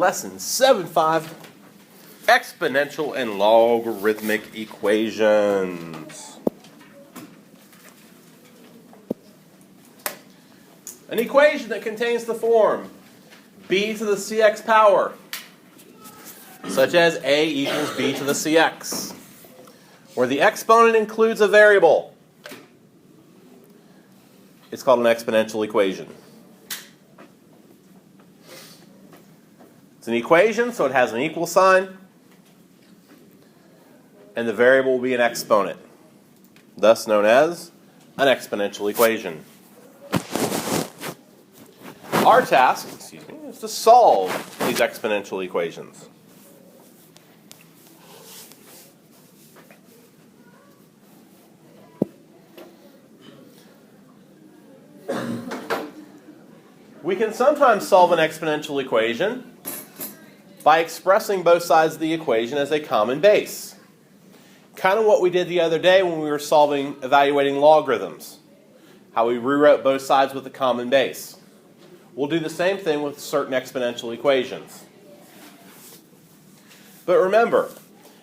Lesson 7.5, exponential and logarithmic equations. An equation that contains the form b to the cx power, such as a equals b to the cx, where the exponent includes a variable. It's called an exponential equation. It's an equation, so it has an equal sign, and the variable will be an exponent, thus known as an exponential equation. Our task, is to solve these exponential equations. We can sometimes solve an exponential equation by expressing both sides of the equation as a common base. Kind of what we did the other day when we were evaluating logarithms. How we rewrote both sides with a common base. We'll do the same thing with certain exponential equations. But remember,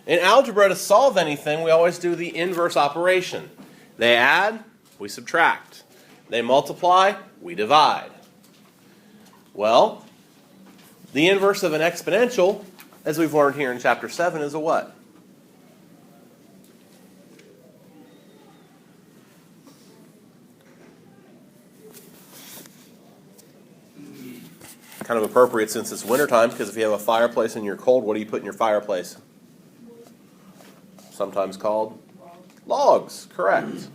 in algebra, to solve anything, we always do the inverse operation. They add, we subtract. They multiply, we divide. Well, the inverse of an exponential, as we've learned here in Chapter 7, is a what? Kind of appropriate since it's wintertime, because if you have a fireplace and you're cold, what do you put in your fireplace? Sometimes called logs, correct.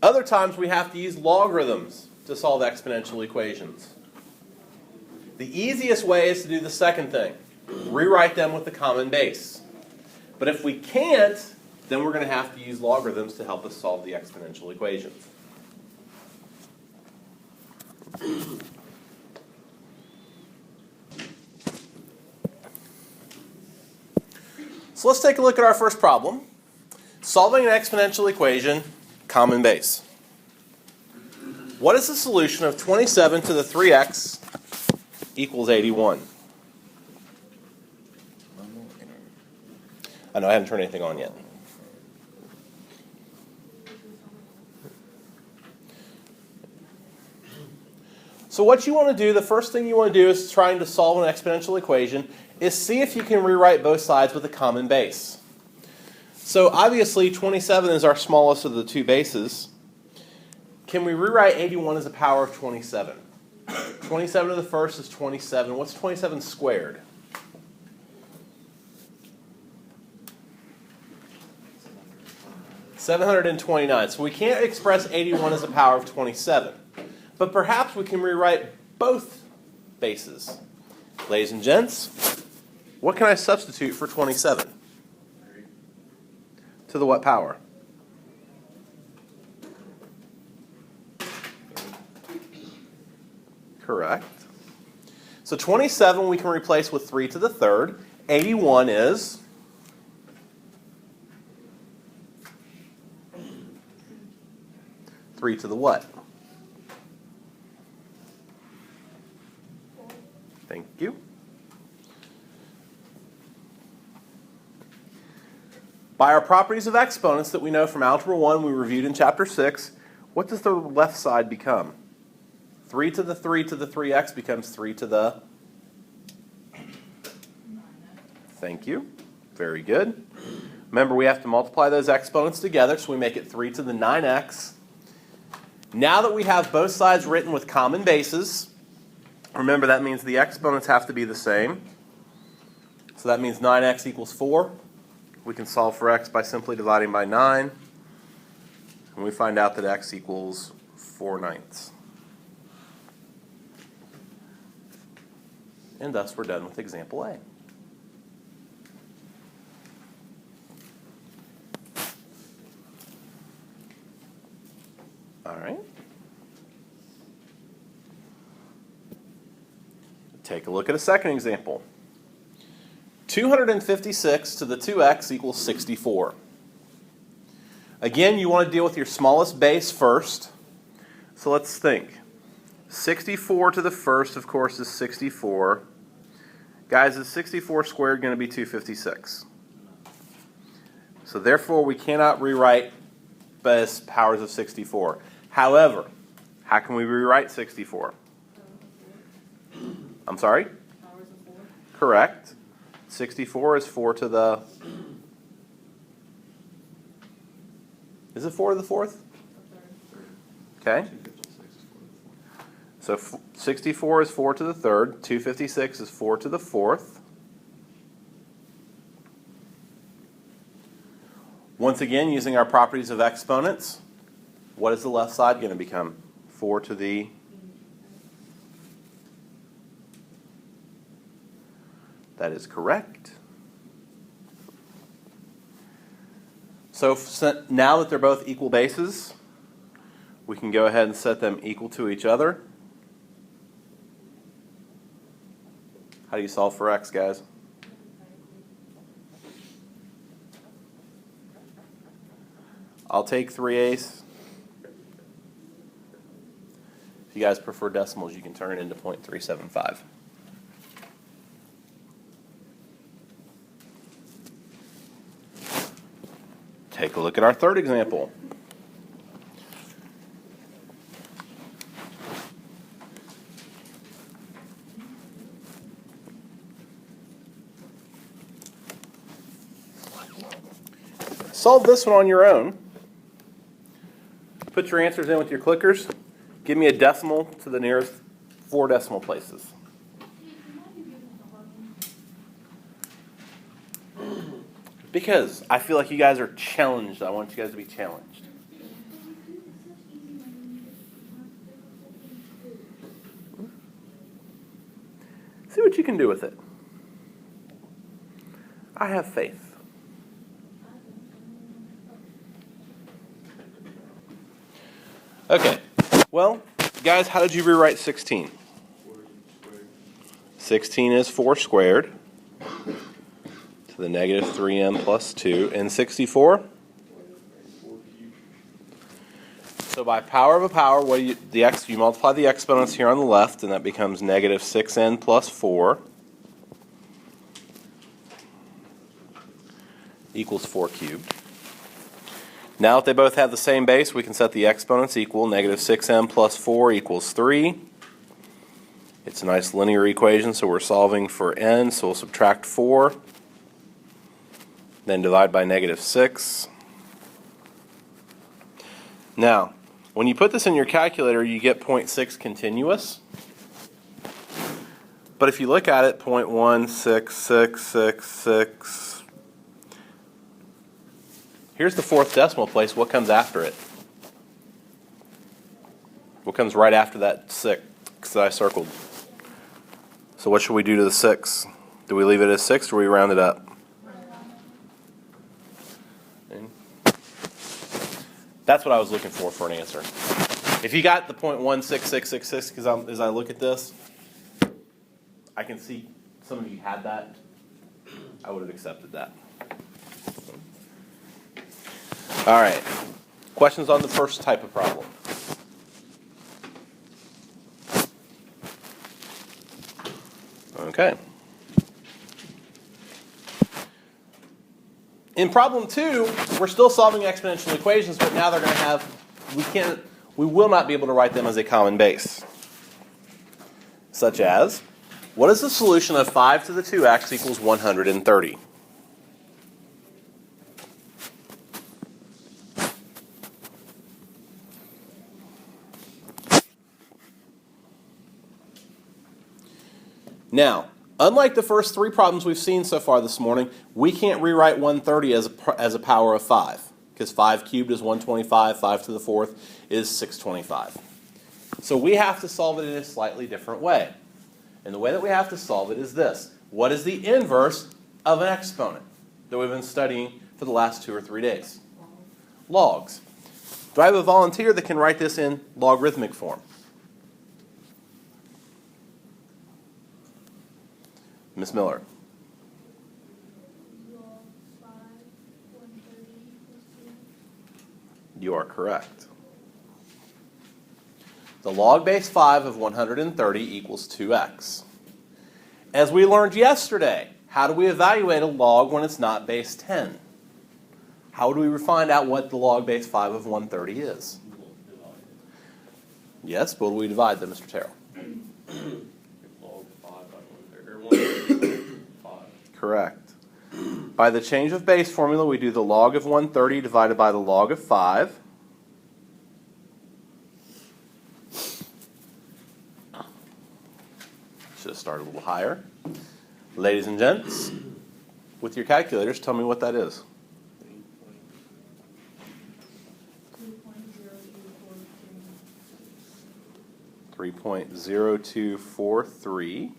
Other times we have to use logarithms to solve exponential equations. The easiest way is to do the second thing. Rewrite them with the common base. But if we can't, then we're going to have to use logarithms to help us solve the exponential equations. So let's take a look at our first problem. Solving an exponential equation, common base. What is the solution of 27 to the 3x equals 81? I know I haven't turned anything on yet. So what you want to do, the first thing you want to do is trying to solve an exponential equation is see if you can rewrite both sides with a common base. So obviously 27 is our smallest of the two bases. Can we rewrite 81 as a power of 27? 27 to the first is 27. What's 27 squared? $729. So we can't express 81 as a power of 27. But perhaps we can rewrite both bases. Ladies and gents, what can I substitute for 27? To the what power? Correct. So 27 we can replace with 3 to the third. 81 is 3 to the what? Thank you. By our properties of exponents that we know from Algebra 1 we reviewed in Chapter 6, what does the left side become? 3 to the 3 to the 3x becomes 3 to the... Thank you. Very good. Remember, we have to multiply those exponents together, so we make it 3 to the 9x. Now that we have both sides written with common bases, remember that means the exponents have to be the same. So that means 9x equals 4. We can solve for x by simply dividing by 9. And we find out that x equals 4/9. And thus we're done with example A. All right. Take a look at a second example. 256 to the 2x equals 64. Again, you want to deal with your smallest base first. So let's think. 64 to the first, of course, is 64. Guys, is 64 squared going to be 256? So therefore, we cannot rewrite as powers of 64. However, how can we rewrite 64? I'm sorry? Powers of 4. Correct. 64 is 4 to the... Is it 4 to the fourth? Okay. So 64 is 4 to the third. 256 is 4 to the fourth. Once again, using our properties of exponents, what is the left side going to become? 4 to the... That is correct. So now that they're both equal bases, we can go ahead and set them equal to each other. How do you solve for x, guys? I'll take 3/8. If you guys prefer decimals, you can turn it into 0.375. Take a look at our third example. Solve this one on your own. Put your answers in with your clickers. Give me a decimal to the nearest 4 decimal places. Because I feel like you guys are challenged. I want you guys to be challenged. See what you can do with it. I have faith. Okay, well, guys, how did you rewrite 16? 16 is 4 squared to the negative 3m plus 2. And 64? So by power of a power, you multiply the exponents here on the left, and that becomes negative 6n plus 4 equals 4 cubed. Now that they both have the same base, we can set the exponents equal. Negative 6m plus 4 equals 3. It's a nice linear equation, so we're solving for n, so we'll subtract 4. Then divide by negative 6. Now, when you put this in your calculator, you get 0.6 continuous. But if you look at it, 0.166666... Here's the 4th decimal place. What comes after it? What comes right after that 6 that I circled? So what should we do to the 6? Do we leave it as 6 or we round it up? That's what I was looking for an answer. If you got the 0.16666, because as I look at this, I can see some of you had that. I would have accepted that. All right. Questions on the first type of problem? Okay. In problem 2, we're still solving exponential equations, but now they're going to have, we will not be able to write them as a common base. Such as, what is the solution of 5 to the 2x equals 130? Now, unlike the first 3 problems we've seen so far this morning, we can't rewrite 130 as a power of 5, because 5 cubed is 125, 5 to the 4th is 625. So we have to solve it in a slightly different way. And the way that we have to solve it is this. What is the inverse of an exponent that we've been studying for the last 2 or 3 days? Logs. Do I have a volunteer that can write this in logarithmic form? Miss Miller. You are correct. The log base 5 of 130 equals 2x. As we learned yesterday, how do we evaluate a log when it's not base 10? How do we find out what the log base 5 of 130 is? Yes, but what do we divide them, Mr. Terrell? Log 5 by 130. 5. Correct. By the change of base formula, we do the log of 130 divided by the log of 5. Should have started a little higher. Ladies and gents, with your calculators, tell me what that is. 3.0243.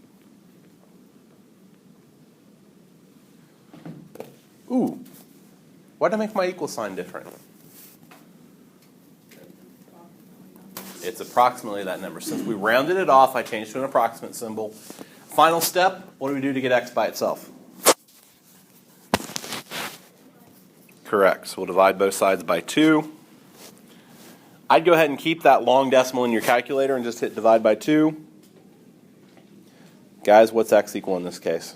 Ooh, why did I make my equal sign different? It's approximately that number. Since we rounded it off, I changed to an approximate symbol. Final step, what do we do to get x by itself? Correct, so we'll divide both sides by 2. I'd go ahead and keep that long decimal in your calculator and just hit divide by 2. Guys, what's x equal in this case?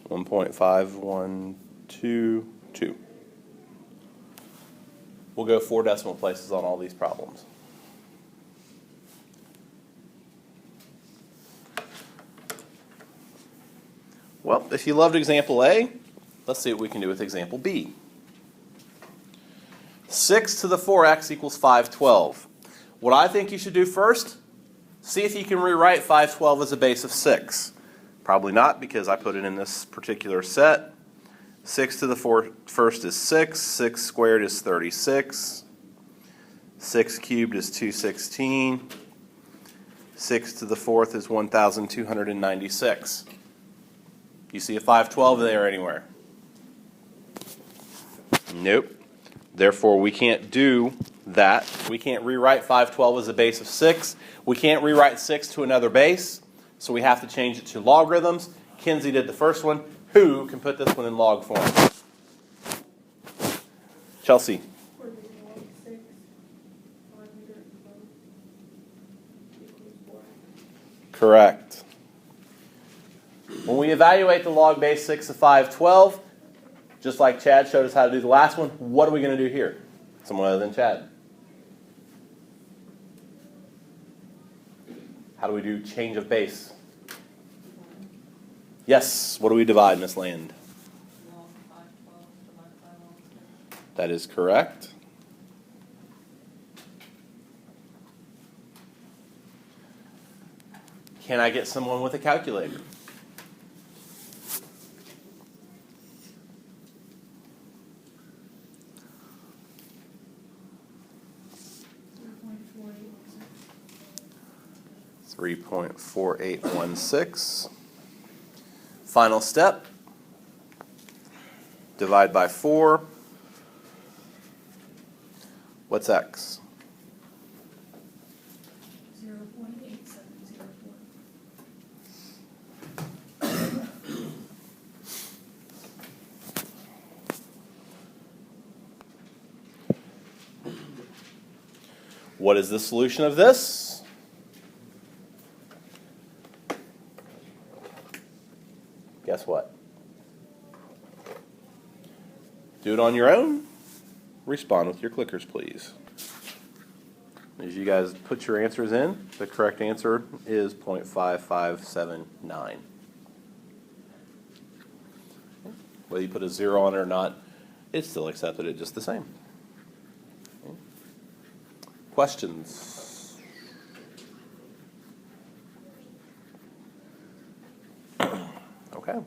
1.5122. We'll go 4 decimal places on all these problems. Well, if you loved example A, let's see what we can do with example B. 6 to the 4x equals 512. What I think you should do first, see if you can rewrite 512 as a base of 6. Probably not, because I put it in this particular set. 6 to the first is 6. 6 squared is 36. 6 cubed is 216. 6 to the fourth is 1,296. You see a 512 there anywhere? Nope. Therefore, we can't do that. We can't rewrite 512 as a base of 6. We can't rewrite 6 to another base, so we have to change it to logarithms. Kinsey did the first one. Who can put this one in log form? Chelsea. Correct. When we evaluate the log base 6 of 512, just like Chad showed us how to do the last one, what are we going to do here? Someone other than Chad. How do we do change of base? Yes, what do we divide, Miss Land? That is correct. Can I get someone with a calculator? $3.4816. Final step. Divide by 4. What's x? 0.8704. What is the solution of this? Guess what? Do it on your own. Respond with your clickers, please. As you guys put your answers in, the correct answer is 0.5579. Whether you put a 0 on it or not, it's still accepted it just the same. Questions? Okay.